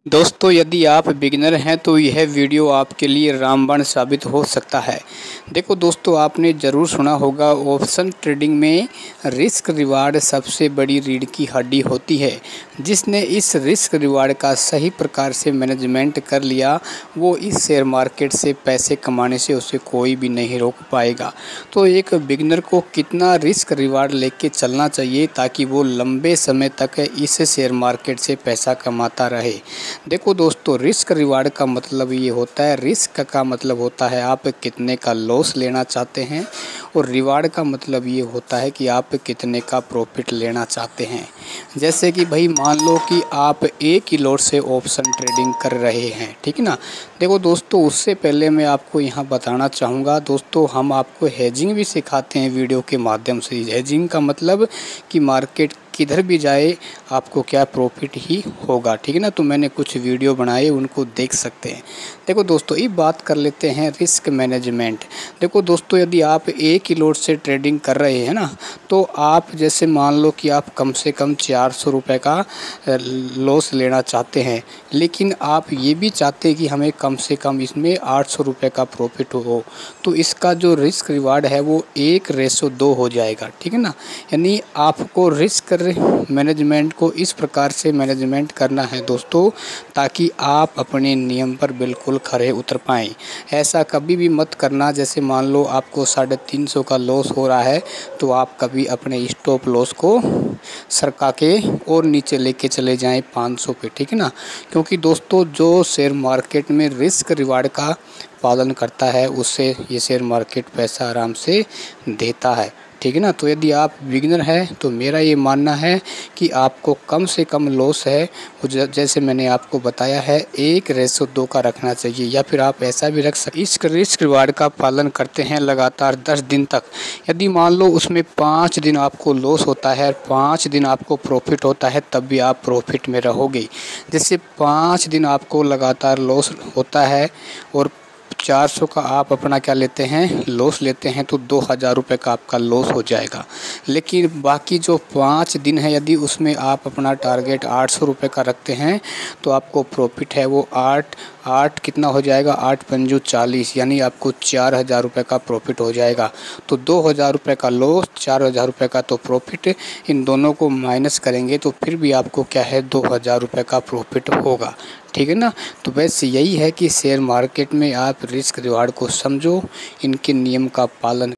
दोस्तों, यदि आप बिगिनर हैं तो यह वीडियो आपके लिए रामबाण साबित हो सकता है। देखो दोस्तों, आपने ज़रूर सुना होगा ऑप्शन ट्रेडिंग में रिस्क रिवार्ड सबसे बड़ी रीढ़ की हड्डी होती है। जिसने इस रिस्क रिवार्ड का सही प्रकार से मैनेजमेंट कर लिया, वो इस शेयर मार्केट से पैसे कमाने से उसे कोई भी नहीं रोक पाएगा। तो एक बिगिनर को कितना रिस्क रिवार्ड लेके चलना चाहिए ताकि वो लंबे समय तक इस शेयर मार्केट से पैसा कमाता रहे। देखो दोस्तों, रिस्क रिवार्ड का मतलब ये होता है, रिस्क का मतलब होता है आप कितने का लॉस लेना चाहते हैं, और रिवार्ड का मतलब ये होता है कि आप कितने का प्रॉफिट लेना चाहते हैं। जैसे कि भाई मान लो कि आप एक ही लॉट से ऑप्शन ट्रेडिंग कर रहे हैं, ठीक है ना। देखो दोस्तों, उससे पहले मैं आपको यहाँ बताना चाहूँगा दोस्तों, हम आपको हेजिंग भी सिखाते हैं वीडियो के माध्यम से। हेजिंग का मतलब कि मार्केट किधर भी जाए आपको क्या प्रॉफिट ही होगा, ठीक है ना। तो मैंने कुछ वीडियो बनाए, उनको देख सकते हैं। देखो दोस्तों, ये बात कर लेते हैं रिस्क मैनेजमेंट। देखो दोस्तों, यदि आप एक ही लॉट से ट्रेडिंग कर रहे हैं ना, तो आप जैसे मान लो कि आप कम से कम 400 रुपये का लॉस लेना चाहते हैं, लेकिन आप ये भी चाहते हैं कि हमें कम से कम इसमें 800 रुपये का प्रॉफिट हो, तो इसका जो रिस्क रिवार्ड है वो 1:2 हो जाएगा, ठीक है ना। यानी आपको रिस्क मैनेजमेंट को इस प्रकार से मैनेजमेंट करना है दोस्तों, ताकि आप अपने नियम पर बिल्कुल खरे उतर पाएँ। ऐसा कभी भी मत करना, जैसे मान लो आपको 350 का लॉस हो रहा है, तो आप कभी अपने स्टॉप लॉस को सरका के और नीचे लेके चले जाएं 500 पे, ठीक है ना। क्योंकि दोस्तों, जो शेयर मार्केट में रिस्क रिवार्ड का पालन करता है, उससे ये शेयर मार्केट पैसा आराम से देता है, ठीक है ना। तो यदि आप बिगिनर हैं तो मेरा ये मानना है कि आपको कम से कम लॉस है, जैसे मैंने आपको बताया है 1:2 का रखना चाहिए, या फिर आप ऐसा भी रख सकते। इस रिस्क रिवार्ड का पालन करते हैं लगातार 10 दिन तक। यदि मान लो उसमें 5 दिन आपको लॉस होता है और 5 दिन आपको प्रॉफिट होता है, तब भी आप प्रॉफिट में रहोगे। जैसे 5 दिन आपको लगातार लॉस होता है और 400 का आप अपना क्या लेते हैं, लॉस लेते हैं, तो 2000 रुपये का आपका लॉस हो जाएगा। लेकिन बाकी जो 5 दिन है, यदि उसमें आप अपना टारगेट 800 रुपये का रखते हैं, तो आपको प्रॉफिट है वो 8 कितना हो जाएगा, 8 पंजू 40, यानी आपको 4000 रुपये का प्रॉफिट हो जाएगा। तो 2000 रुपये का लॉस, 4000 रुपये का तो प्रॉफिट, इन दोनों को माइनस करेंगे तो फिर भी आपको क्या है, 2000 रुपये का प्रॉफिट होगा, ठीक है ना। तो बस यही है कि शेयर मार्केट में आप रिस्क रिवार्ड को समझो, इनके नियम का पालन